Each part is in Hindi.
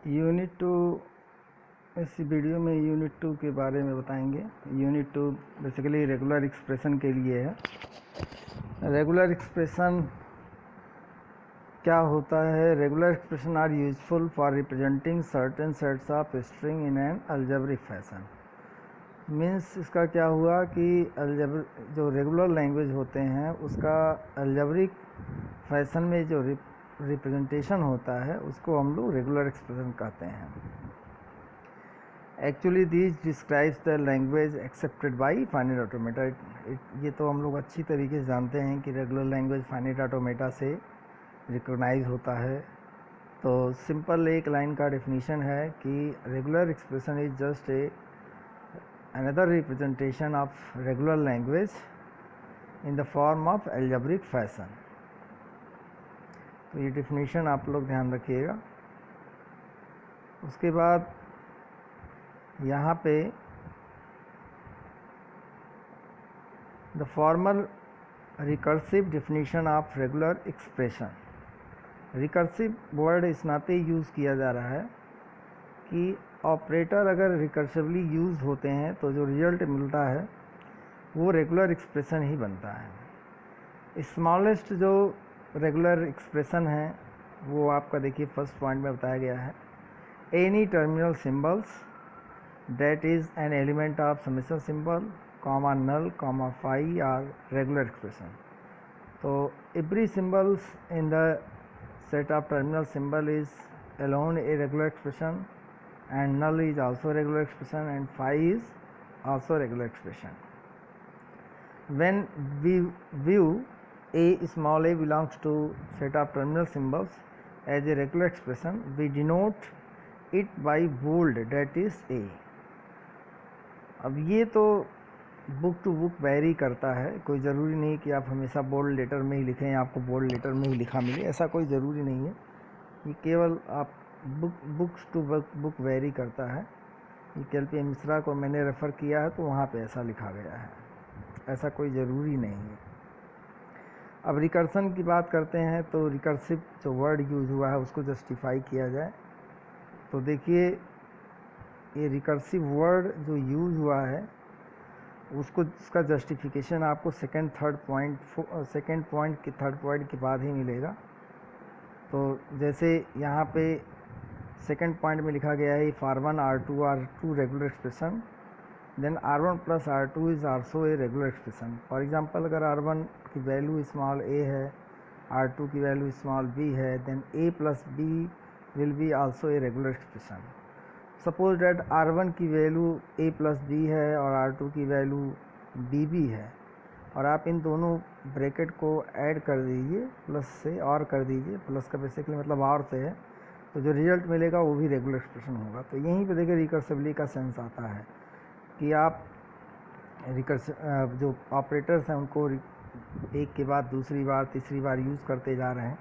यूनिट टू इस वीडियो में यूनिट 2 के बारे में बताएंगे। यूनिट 2 बेसिकली रेगुलर एक्सप्रेशन के लिए है। रेगुलर एक्सप्रेशन क्या होता है? Regular expression are useful for representing certain sets of string in an algebraic fashion. Means इसका क्या हुआ कि जो रेगुलर लैंग्वेज होते हैं उसका अलजेब्रिक फैशन में जो रिप्रेजेंटेशन होता है उसको हम लोग रेगुलर एक्सप्रेशन कहते हैं। Actually this describes the language accepted by finite automata. ये तो हम लोग अच्छी तरीके से जानते हैं कि रेगुलर लैंग्वेज फाइनाइट ऑटोमेटा से रिकॉग्नाइज होता है। तो सिंपल एक लाइन का डेफिनेशन है कि regular expression is just another representation of regular language in the form of algebraic fashion। तो ये डेफिनेशन आप लोग ध्यान रखिएगा। उसके बाद यहाँ पे the formal recursive definition of regular expression। Recursive word इस नाते यूज़ किया जा रहा है कि ऑपरेटर अगर रिकर्सिवली यूज़ होते हैं तो जो रिजल्ट मिलता है वो रेगुलर एक्सप्रेशन ही बनता है। स्मॉलेस्ट जो रेगुलर एक्सप्रेशन है वो आपका देखिए फर्स्ट पॉइंट में बताया गया है। Any terminal symbols that is an element of summation symbol comma null comma phi are regular expression. तो every symbols in the set of terminal symbol is alone a regular expression, and null is also regular expression, and phi is also regular expression. When we view a small a belongs to set of terminal symbols as a regular expression, we denote it by bold, that is a। अब ये तो बुक टू बुक वेरी करता है, कोई ज़रूरी नहीं कि आप हमेशा बोल्ड लेटर में ही लिखें या आपको बोल्ड लेटर में ही लिखा मिले, ऐसा कोई ज़रूरी नहीं है। ये केवल आप बुक्स टू बुक वेरी करता है। ये के मिश्रा को मैंने रेफ़र किया है तो वहाँ पे ऐसा लिखा गया है, ऐसा कोई ज़रूरी नहीं है। अब रिकर्सन की बात करते हैं तो रिकर्सिव जो वर्ड यूज़ हुआ है उसको जस्टिफाई किया जाए तो देखिए ये रिकर्सिव वर्ड जो यूज़ हुआ है उसको इसका जस्टिफिकेशन आपको सेकंड पॉइंट के बाद ही मिलेगा। तो जैसे यहाँ पे सेकंड पॉइंट में लिखा गया है R1 R2 are two regular expression, then R1 plus R2 is also a regular expression. For example अगर R1 की वैल्यू स्मॉल a है, R2 की वैल्यू स्मॉल b है, then a plus b will be also a regular expression. Suppose that R1 की वैल्यू a प्लस b है और R2 की वैल्यू bb है और आप इन दोनों ब्रैकेट को ऐड कर दीजिए प्लस से और कर दीजिए, प्लस का बेसिकली मतलब और से है, तो जो रिजल्ट मिलेगा वो भी रेगुलर एक्सप्रेशन होगा। तो यहीं पे देखिए रिकर्सिवली का सेंस आता है कि आप जो ऑपरेटर्स हैं उनको एक के बाद दूसरी बार तीसरी बार यूज़ करते जा रहे हैं,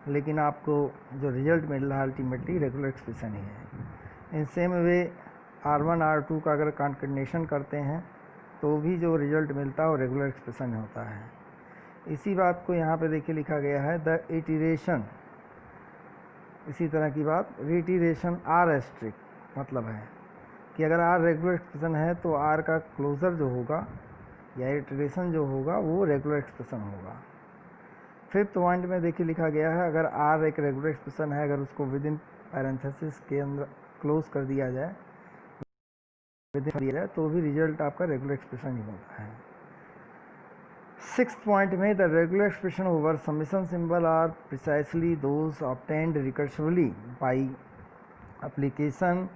लेकिन आपको जो रिजल्ट मिल रहा है अल्टीमेटली रेगुलर एक्सप्रेशन ही है। इन सेम वे R1 R2 का अगर कॉन्कर्डिनेशन करते हैं तो भी जो रिजल्ट मिलता है वो रेगुलर एक्सप्रेशन होता है। इसी बात को यहाँ पे देखिए लिखा गया है द इटीरेशन। इसी तरह की बात रिटीरेशन आर एस्ट्रिक मतलब है कि अगर आर रेगुलर एक्सप्रेशन है तो आर का क्लोजर जो होगा या इटरेशन जो होगा वो रेगुलर एक्सप्रेशन होगा। फिफ्थ पॉइंट में देखिए लिखा गया है अगर आर एक रेगुलर एक्सप्रेशन है, अगर उसको विद इन पैरेंथेसिस के अंदर क्लोज कर दिया जाए तो भी रिजल्ट आपका रेगुलर एक्सप्रेशन ही होता है। सिक्स्थ पॉइंट में the regular expression over summation symbol are precisely those obtained recursively by application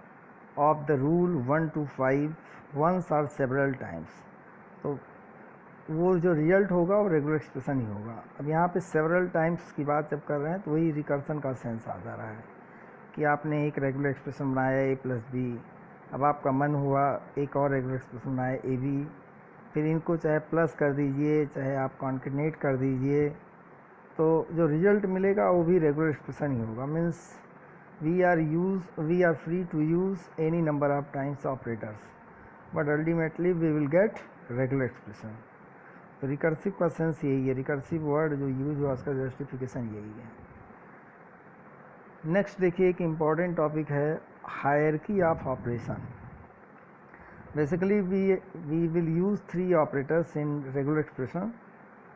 of the rule 1 to 5 once or several times. तो वो जो रिजल्ट होगा वो रेगुलर एक्सप्रेशन ही होगा। अब यहाँ पे सेवरल टाइम्स की बात जब कर रहे हैं तो वही रिकर्सन का सेंस आ जा रहा है कि आपने एक रेगुलर एक्सप्रेशन बनाया a प्लस बी, अब आपका मन हुआ एक और रेगुलर एक्सप्रेशन बनाए ए बी, फिर इनको चाहे प्लस कर दीजिए चाहे आप कॉन्कर्डिनेट कर दीजिए, तो जो रिजल्ट मिलेगा वो भी रेगुलर एक्सप्रेशन ही होगा। Means we are free to use any number of times operators but ultimately we will get regular expression. तो रिकर्सिव का सेंस यही है, रिकर्सिव वर्ड जो यूज़ हुआ उसका जस्टिफिकेशन यही है। नेक्स्ट देखिए एक इम्पॉर्टेंट टॉपिक है hierarchy of operation. Basically we will use 3 operators in regular expression: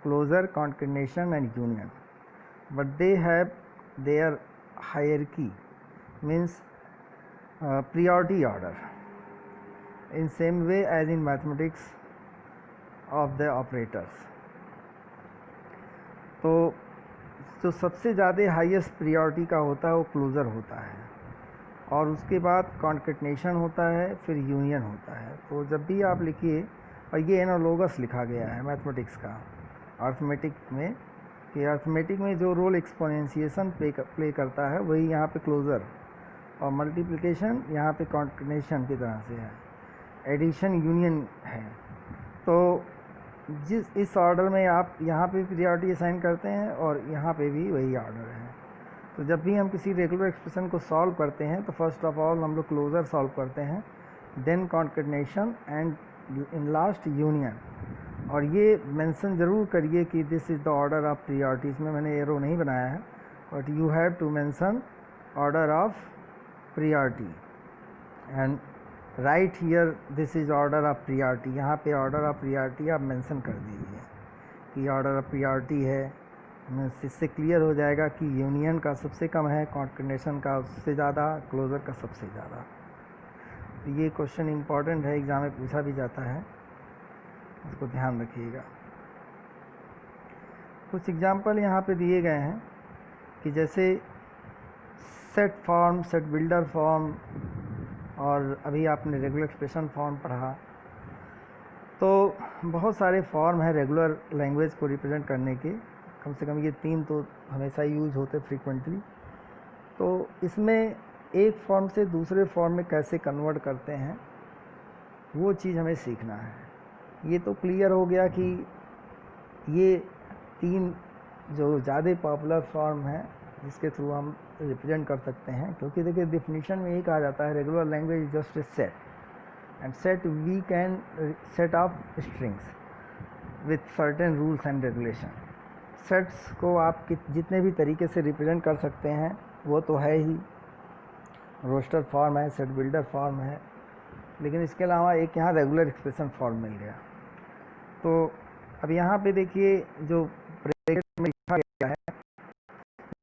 closure, concatenation and union. But they have their hierarchy, means priority order in same way as in mathematics of the operators. तो जो सबसे ज़्यादा हाईएस्ट प्रियोरिटी का होता है वो क्लोज़र होता है, और उसके बाद कॉन्केटनेशन होता है, फिर यूनियन होता है. तो जब भी आप लिखिए, और ये एनालोगस लिखा गया है मैथमेटिक्स का अर्थमेटिक में, कि अर्थमेटिक में जो रोल एक्सपोनेंशिएशन प्ले करता है वही यहाँ पे क्लोज़र, और मल्टीप्लिकेशन यहाँ पे कॉन्केटनेशन की तरह से है, एडिशन यूनियन है. तो जिस इस ऑर्डर में आप यहाँ पे प्रियोरिटी असाइन करते हैं और यहाँ पे भी वही ऑर्डर है. तो जब भी हम किसी रेगुलर एक्सप्रेशन को सॉल्व करते हैं तो फर्स्ट ऑफ ऑल हम लोग क्लोजर सॉल्व करते हैं, then concatenation and in last union. और ये मेंशन ज़रूर करिए कि this is the order of priority. इसमें मैंने एरो नहीं बनाया है, but you have to mention order of priority and right here this is order of priority. यहाँ पे order of priority आप मेंशन कर दीजिए कि order of priority है. इससे क्लियर हो जाएगा कि यूनियन का सबसे कम है, कॉन्केटनेशन का उससे ज़्यादा, क्लोजर का सबसे ज़्यादा. तो ये क्वेश्चन इम्पॉर्टेंट है, एग्ज़ाम में पूछा भी जाता है, इसको ध्यान रखिएगा. कुछ एग्जाम्पल यहाँ पे दिए गए हैं कि जैसे set form, set builder form, और अभी आपने रेगुलर एक्सप्रेशन फॉर्म पढ़ा. तो बहुत सारे फॉर्म हैं रेगुलर लैंग्वेज को रिप्रेजेंट करने के, कम से कम ये 3 तो हमेशा यूज होते फ्रीक्वेंटली. तो इसमें एक फॉर्म से दूसरे फॉर्म में कैसे कन्वर्ट करते हैं वो चीज़ हमें सीखना है. ये तो क्लियर हो गया कि ये 3 जो ज़्यादा पॉपुलर फॉर्म हैं जिसके थ्रू हम रिप्रेजेंट कर सकते हैं. क्योंकि देखिए डिफिनीशन में ये कहा जाता है regular language is just a set, and set we can set of strings with certain rules and regulation. Sets को आप जितने भी तरीके से रिप्रेजेंट कर सकते हैं वो तो है ही, रोस्टर फॉर्म है, सेट बिल्डर फॉर्म है, लेकिन इसके अलावा एक यहाँ रेगुलर एक्सप्रेशन फॉर्म मिल गया. तो अब यहाँ पे देखिए जो ब्रैकेट में लिखा गया है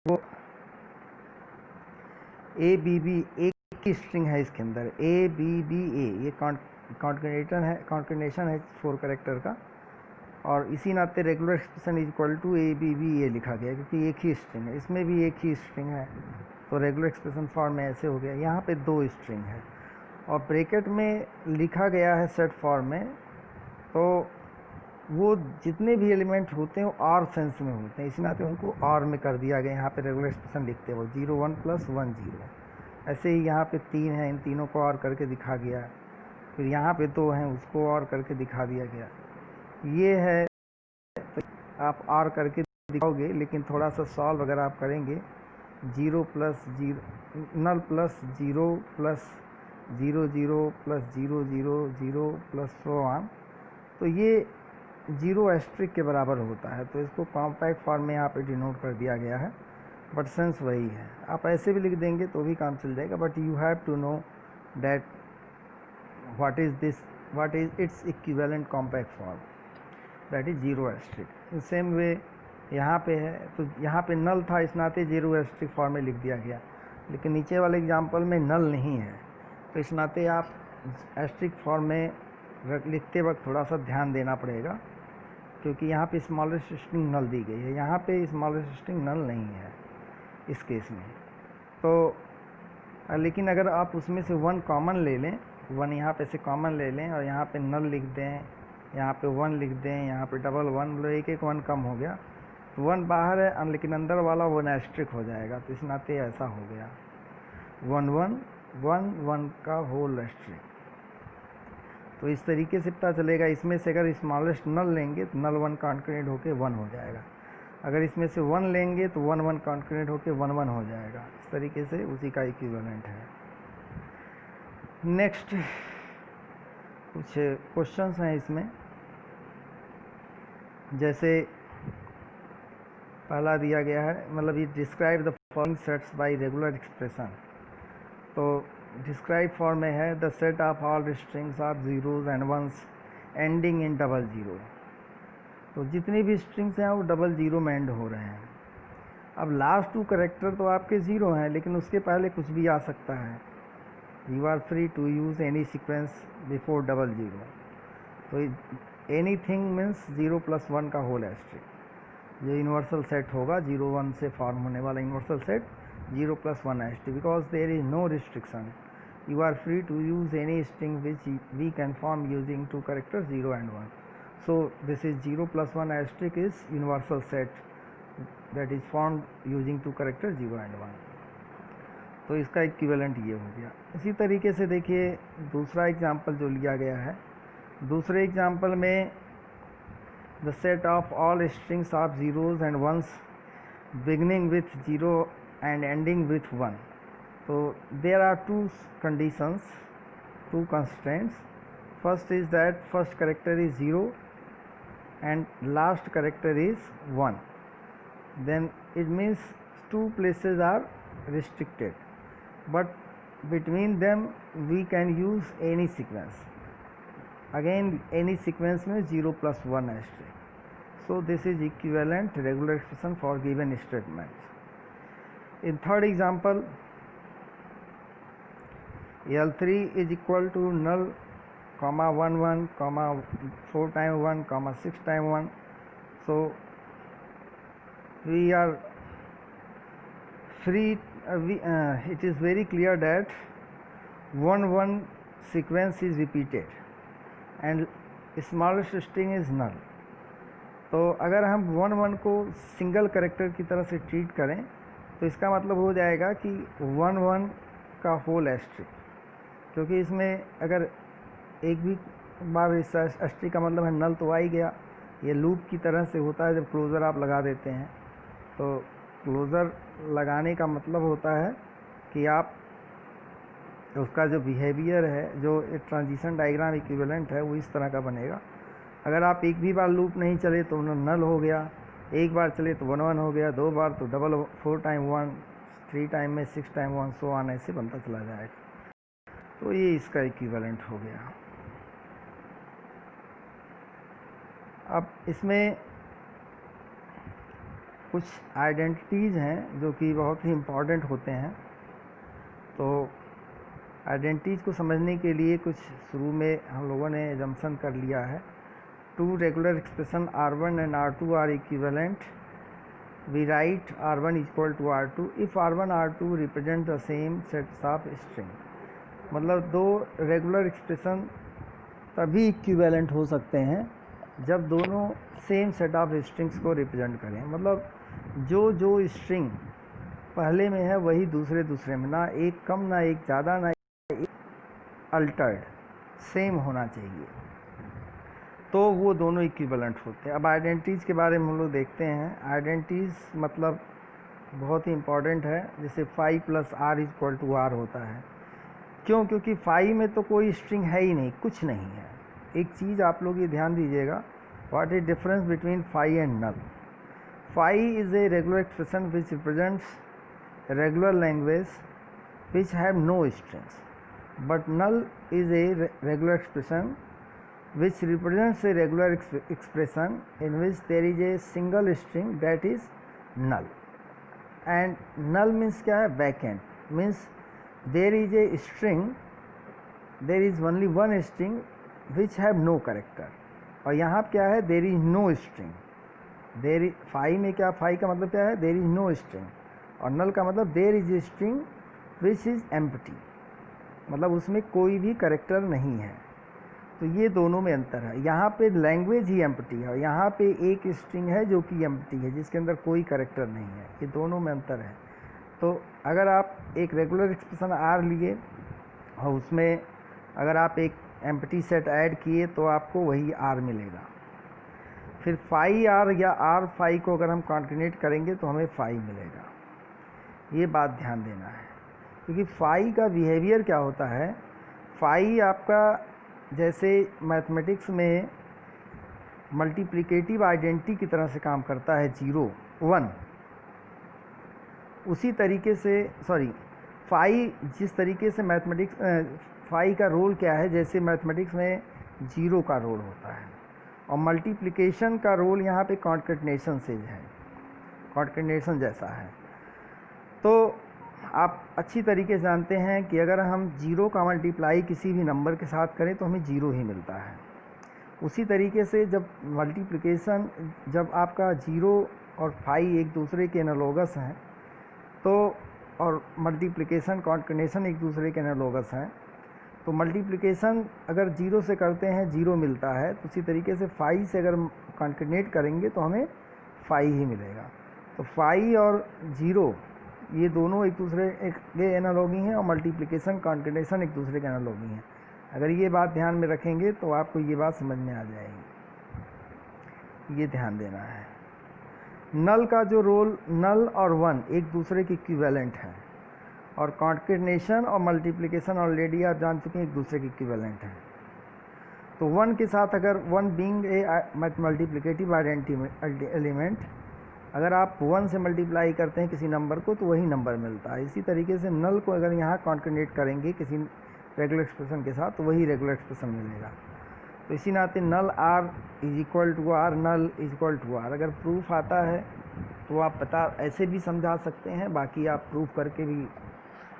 वो ए बी बी, एक की स्ट्रिंग है इसके अंदर, ए बी बी ए, ये कॉन्केटनेशन है 4 कैरेक्टर का, और इसी नाते regular expression is equal to A B B A लिखा गया क्योंकि एक ही स्ट्रिंग है. इसमें भी एक ही स्ट्रिंग है, तो रेगुलर एक्सप्रेशन फॉर्म में ऐसे हो गया. यहाँ पे 2 स्ट्रिंग है और ब्रैकेट में लिखा गया है सेट फॉर्म में, तो वो जितने भी एलिमेंट होते हैं वो आर सेंस में होते हैं, इसी नाते उनको आर में कर दिया गया. यहाँ पे रेगुलर एक्सप्रेशन लिखते हैं वो 0 1 + 1 0. ऐसे ही यहाँ पे 3 हैं, इन तीनों को और करके दिखा गया. फिर यहाँ पे 2 हैं, उसको और करके दिखा दिया गया. ये है, तो आप और करके दिखाओगे, लेकिन थोड़ा सा सॉल्व अगर आप करेंगे 0 + 0 नल प्लस 0 + 0 0 + 0 0 0 + so on, तो ये 0 एस्ट्रिक के बराबर होता है. तो इसको कॉम्पैक्ट फॉर्म में यहाँ पे डिनोट कर दिया गया है, बट सेंस वही है. आप ऐसे भी लिख देंगे तो भी काम चल जाएगा, but you have to know that what is its equivalent compact form, that is 0 asterisk. In same way यहाँ पे है, तो यहाँ पे नल था, इस नाते 0 एस्ट्रिक फॉर्म में लिख दिया गया, लेकिन नीचे वाले एग्जाम्पल में नल नहीं है, तो इस नाते आप एस्ट्रिक फॉर्म में लिखते वक्त थोड़ा सा ध्यान देना पड़ेगा, क्योंकि यहाँ पे स्मॉलेस्ट स्ट्रिंग नल दी गई है, यहाँ पे स्मॉलेस्ट स्ट्रिंग नल नहीं है इस केस में. तो लेकिन अगर आप उसमें से 1 कॉमन ले लें, 1 यहाँ पे से कॉमन ले लें और यहाँ पे नल लिख दें, यहाँ पे 1 लिख दें, यहाँ पे डबल 1, मतलब एक 1 कम हो गया, तो 1 बाहर है लेकिन अंदर वाला 1 एस्ट्रिक हो जाएगा. तो इस नाते ऐसा हो गया 1 1 1 1 का होल एस्ट्रिक. तो इस तरीके से पता चलेगा. इसमें से अगर स्मॉलेस्ट नल लेंगे तो नल 1 कॉन्केटेंट होके 1 हो जाएगा, अगर इसमें से 1 लेंगे तो 1 1 कॉन्केटेंट होके 1 1 हो जाएगा. इस तरीके से उसी का इक्विवेलेंट है. नेक्स्ट कुछ क्वेश्चंस हैं इसमें, जैसे पहला दिया गया है, मतलब ये describe the following sets by regular expression. तो डिस्क्राइब फॉर्म में है the set of all strings of zeros and ones ending in double zero. तो जितनी भी स्ट्रिंग्स हैं वो डबल जीरो में एंड हो रहे हैं। अब लास्ट टू कैरेक्टर तो आपके ज़ीरो हैं, लेकिन उसके पहले कुछ भी आ सकता है। You are free to use any sequence before double zero. तो एनी थिंग मीन्स 0 + 1 का होल एस्ट्रिक जो यूनिवर्सल सेट होगा, 0 1 से फॉर्म होने वाला universal set 0 + 1 asterisk, because there is no restriction. You are free to use any string which we can form using two character 0 and 1. So this is 0 + 1 asterisk is universal set that is formed using two characters 0 and 1. तो इसका इक्विवेलेंट ये हो गया। इसी तरीके से देखिए दूसरा एग्जांपल जो लिया गया है, दूसरे एग्जांपल में the set of all strings of zeros and ones beginning with 0 and ending with 1। तो there are two conditions, two constraints. First is that first character is 0 and last character is 1, then it means two places are restricted, but between them we can use any sequence. Again any sequence में 0 + 1 asterisk. So this is equivalent regular expression for given statements. In third example, L3 is equal to null, 1 1, 4 times 1, 6 times 1. So we are free, it is very clear that 1 1 sequence is repeated and smallest string is null. तो अगर हम 1 1 को सिंगल कैरेक्टर की तरह से ट्रीट करें तो इसका मतलब हो जाएगा कि 1 1 का होल एस्ट्रिक, क्योंकि इसमें अगर एक भी बार इस एस्ट्रिक का मतलब है नल तो आ ही गया। ये लूप की तरह से होता है जब क्लोज़र आप लगा देते हैं। तो क्लोज़र लगाने का मतलब होता है कि आप उसका जो बिहेवियर है, जो एक ट्रांजिशन डायग्राम इक्विवेलेंट है, वो इस तरह का बनेगा। अगर आप एक भी बार लूप नहीं चले तो नल हो गया, एक बार चले तो 1 1 हो गया, 2 बार तो डबल 4 टाइम 1, 3 टाइम में 6 टाइम 1, सो ऑन ऐसे बनता चला जाएगा। तो ये इसका इक्विवेलेंट हो गया। अब इसमें कुछ आइडेंटिटीज़ हैं जो कि बहुत ही इम्पॉर्टेंट होते हैं। तो आइडेंटिटीज़ को समझने के लिए कुछ शुरू में हम लोगों ने एजम्पशन कर लिया है। Two regular expression R1 and R2 are equivalent, we write R1 = R2 if R1 R2 represent the same sets of string. मतलब दो रेगुलर एक्सप्रेशन तभी इक्विवेलेंट हो सकते हैं जब दोनों सेम सेट ऑफ स्ट्रिंग्स को रिप्रेजेंट करें। मतलब जो स्ट्रिंग पहले में है वही दूसरे में, ना एक कम ना एक ज़्यादा ना एक अल्टर्ड, सेम होना चाहिए, तो वो दोनों इक्विवेलेंट होते हैं। अब आइडेंटिटीज़ के बारे में हम लोग देखते हैं। आइडेंटिटीज़ मतलब बहुत ही इम्पॉर्टेंट है। जैसे फाई + R = R होता है। क्यों? क्योंकि फाई में तो कोई स्ट्रिंग है ही नहीं, कुछ नहीं है। एक चीज़ आप लोग ये ध्यान दीजिएगा, what is difference between phi and null. Phi is a regular expression which represents regular language which have no strings, but null is a regular expression which represents a regular expression in which there is a single string that is null. And null means क्या है? Vacant means there is a string, there is only one string which have no character. और यहाँ क्या है? There is no string. There is phi में क्या? फाई का मतलब क्या है? There is no string. और नल का मतलब there is a string which is empty, मतलब उसमें कोई भी कैरेक्टर नहीं है। तो ये दोनों में अंतर है। यहाँ पे लैंग्वेज ही एम्प्टी है और यहाँ पे एक स्ट्रिंग है जो कि एम्प्टी है, जिसके अंदर कोई कैरेक्टर नहीं है। ये दोनों में अंतर है। तो अगर आप एक रेगुलर एक्सप्रेशन R लिए और उसमें अगर आप एक एम्प्टी सेट ऐड किए तो आपको वही R मिलेगा। फिर फाई R या R फाई को अगर हम कॉन्टिनेट करेंगे तो हमें फाई मिलेगा। ये बात ध्यान देना है, क्योंकि फाई का बिहेवियर क्या होता है? फाई आपका जैसे मैथमेटिक्स में मल्टीप्लिकेटिव आइडेंटिटी की तरह से काम करता है, 0 1। उसी तरीके से फाई जिस तरीके से मैथमेटिक्स फाई का रोल क्या है, जैसे मैथमेटिक्स में जीरो का रोल होता है और मल्टीप्लिकेशन का रोल यहाँ पे कॉन्केटनेशन से है, कॉन्केटनेशन जैसा है। तो आप अच्छी तरीके से जानते हैं कि अगर हम जीरो का मल्टीप्लाई किसी भी नंबर के साथ करें तो हमें जीरो ही मिलता है। उसी तरीके से जब मल्टीप्लिकेशन, जब आपका जीरो और फाई एक दूसरे के एनालोगस हैं तो, और मल्टीप्लिकेशन कॉन्केटनेशन एक दूसरे के एनालोगस हैं, तो मल्टीप्लिकेशन अगर जीरो से करते हैं जीरो मिलता है, तो उसी तरीके से फाई से अगर कॉन्केटनेट करेंगे तो हमें फाई ही मिलेगा। तो फाई और जीरो ये दोनों एक दूसरे के एनालॉगी हैं और मल्टीप्लिकेशन कॉन्केटनेशन एक दूसरे के एनालॉगी हैं। अगर ये बात ध्यान में रखेंगे तो आपको ये बात समझ में आ जाएगी, ये ध्यान देना है। नल का जो रोल, नल और वन एक दूसरे के इक्विवेलेंट है और कॉन्केटनेशन और मल्टीप्लिकेशन ऑलरेडी आप जान चुके हैं एक दूसरे के इक्विवेलेंट हैं। तो वन के साथ अगर one being a multiplicative identity element, अगर आप वन से मल्टीप्लाई करते हैं किसी नंबर को तो वही नंबर मिलता है। इसी तरीके से नल को अगर यहाँ कॉन्केटनेट करेंगे किसी रेगुलर एक्सप्रेशन के साथ तो वही रेगुलर एक्सप्रेशन मिलेगा। तो इसी नाते null R is equal to R, null is equal to R अगर प्रूफ आता है तो आप ऐसे भी समझा सकते हैं, बाकी आप प्रूफ करके भी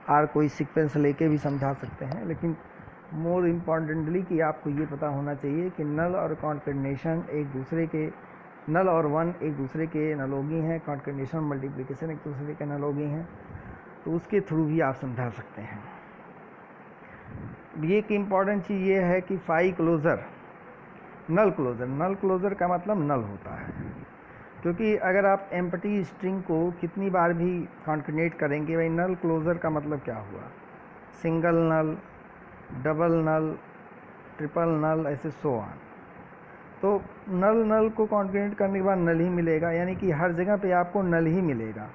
आर कोई सीक्वेंस लेके भी समझा सकते हैं। लेकिन मोर इम्पॉर्टेंटली कि आपको ये पता होना चाहिए कि नल और कॉन्केटनेशन एक दूसरे के, नल और वन एक दूसरे के एनालॉगी हैं, कॉन्केटनेशन मल्टीप्लिकेशन एक दूसरे के एनालॉगी हैं, तो उसके थ्रू भी आप समझा सकते हैं। ये एक इम्पॉर्टेंट चीज़ ये है कि फाई क्लोज़र, नल क्लोज़र, नल क्लोज़र का मतलब नल होता है, क्योंकि अगर आप एम्प्टी स्ट्रिंग को कितनी बार भी कॉन्केटनेट करेंगे, भाई नल क्लोज़र का मतलब क्या हुआ, सिंगल नल, डबल नल, ट्रिपल नल, ऐसे सो ऑन। तो नल नल को कॉन्केटनेट करने के बाद नल ही मिलेगा, यानी कि हर जगह पे आपको नल ही मिलेगा।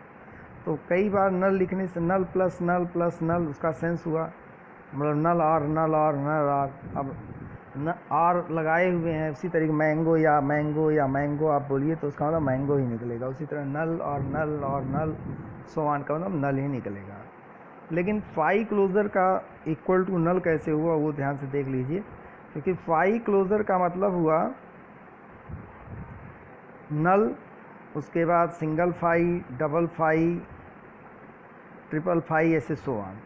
तो कई बार नल लिखने से नल प्लस नल उसका सेंस हुआ, मतलब नल और नल और नल और, अब न और लगाए हुए हैं, उसी तरीके मैंगो या मैंगो आप बोलिए तो उसका मतलब मैंगो ही निकलेगा। उसी तरह नल और नल सो ऑन का मतलब नल ही निकलेगा। लेकिन फाई क्लोज़र का इक्वल टू नल कैसे हुआ वो ध्यान से देख लीजिए, क्योंकि फाई क्लोज़र का मतलब हुआ नल, उसके बाद single phi, double phi, triple phi, ऐसे सो ऑन।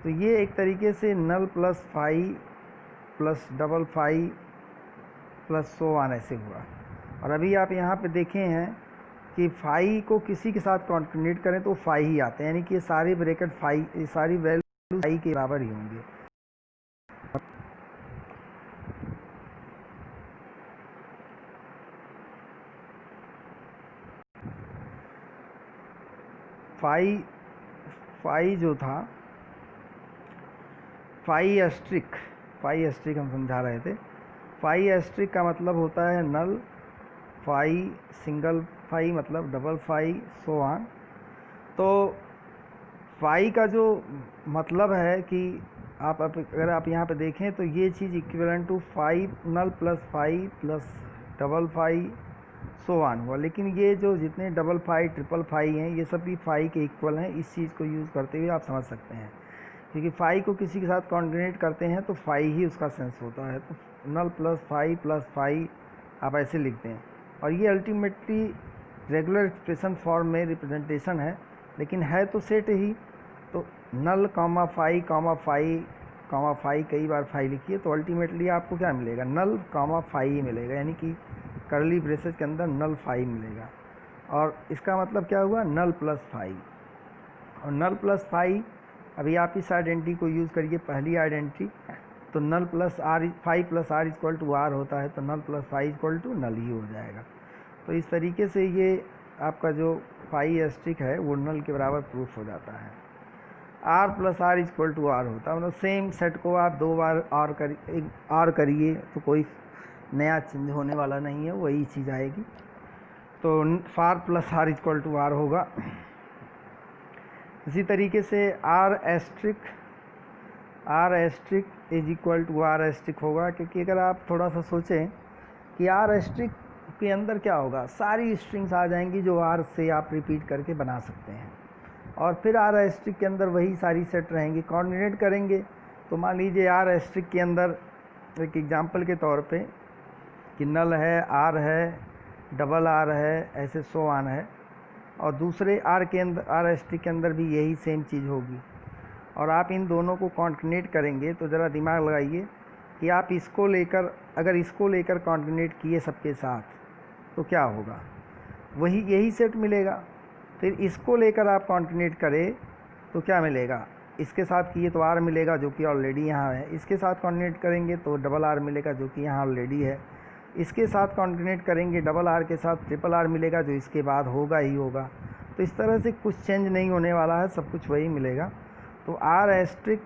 तो ये एक तरीके से null plus phi plus double phi plus so on ऐसे हुआ। और अभी आप यहाँ पे देखे हैं कि फाई को किसी के साथ कॉन्केटनेट करें तो फाई ही आते हैं, यानी कि ये सारे ब्रैकेट फाई, ये सारी वैल्यू फाई के बराबर ही होंगे। फाई जो था, फाई एस्ट्रिक हम समझा रहे थे। फाई एस्ट्रिक का मतलब होता है नल, फाई, सिंगल फाई मतलब डबल फाई, सो ऑन। तो फाई का जो मतलब है कि अगर आप यहाँ पे देखें तो ये चीज़ equivalent to phi null plus phi plus double phi so on हुआ। लेकिन ये जो जितने डबल फाई ट्रिपल फाई हैं ये सब भी फाई के इक्वल हैं। इस चीज़ को यूज़ करते हुए आप समझ सकते हैं, क्योंकि फाई को किसी के साथ कॉन्केटनेट करते हैं तो फाई ही उसका सेंस होता है। तो नल प्लस फाई आप ऐसे लिखते हैं, और ये अल्टीमेटली रेगुलर एक्सप्रेशन फॉर्म में रिप्रेजेंटेशन है, लेकिन है तो सेट ही। तो नल कॉमा फाई कई बार फाई लिखिए तो अल्टीमेटली आपको क्या मिलेगा, नल कॉमा फाई ही मिलेगा, यानी कि कर्ली ब्रेसेस के अंदर नल फाई मिलेगा। और इसका मतलब क्या हुआ, नल प्लस फाई। और नल प्लस फाई, अभी आप इस आइडेंटिटी को यूज़ करिए, पहली आइडेंटिटी, तो null plus R, phi plus R equal to R होता है, तो null plus phi equal to null ही हो जाएगा। तो इस तरीके से ये आपका जो फाई एस्ट्रिक है वो नल के बराबर प्रूफ हो जाता है। R plus R equal to R होता है, मतलब सेम सेट को आप दो बार आर करिए तो कोई नया चेंज होने वाला नहीं है, वही चीज़ आएगी। तो phi plus R equal to R होगा। इसी तरीके से R asterisk is equal to R asterisk होगा, क्योंकि अगर आप थोड़ा सा सोचें कि आर एस्ट्रिक के अंदर क्या होगा, सारी स्ट्रिंग्स आ जाएंगी जो आर से आप रिपीट करके बना सकते हैं। और फिर आर एस्ट्रिक के अंदर वही सारी सेट रहेंगी। कोऑर्डिनेट करेंगे तो मान लीजिए आर एस्ट्रिक के अंदर एक एग्जांपल के तौर पे कि नल है, आर है, डबल आर है, ऐसे सो ऑन है, और दूसरे आर के अंदर, आर एस्ट्रिक के अंदर भी यही सेम चीज़ होगी, और आप इन दोनों को कोऑर्डिनेट करेंगे तो ज़रा दिमाग लगाइए कि आप इसको लेकर, अगर इसको लेकर कोऑर्डिनेट किए सबके साथ तो क्या होगा, वही यही सेट मिलेगा। फिर इसको लेकर आप कोऑर्डिनेट करें तो क्या मिलेगा, इसके साथ किए तो आर मिलेगा जो कि ऑलरेडी यहाँ है, इसके साथ कोऑर्डिनेट करेंगे तो डबल आर मिलेगा जो कि यहाँ ऑलरेडी है, इसके साथ कोऑर्डिनेट करेंगे डबल आर के साथ ट्रिपल आर मिलेगा जो इसके बाद होगा ही होगा। तो इस तरह से कुछ चेंज नहीं होने वाला है, सब कुछ वही मिलेगा। तो आर एस्ट्रिक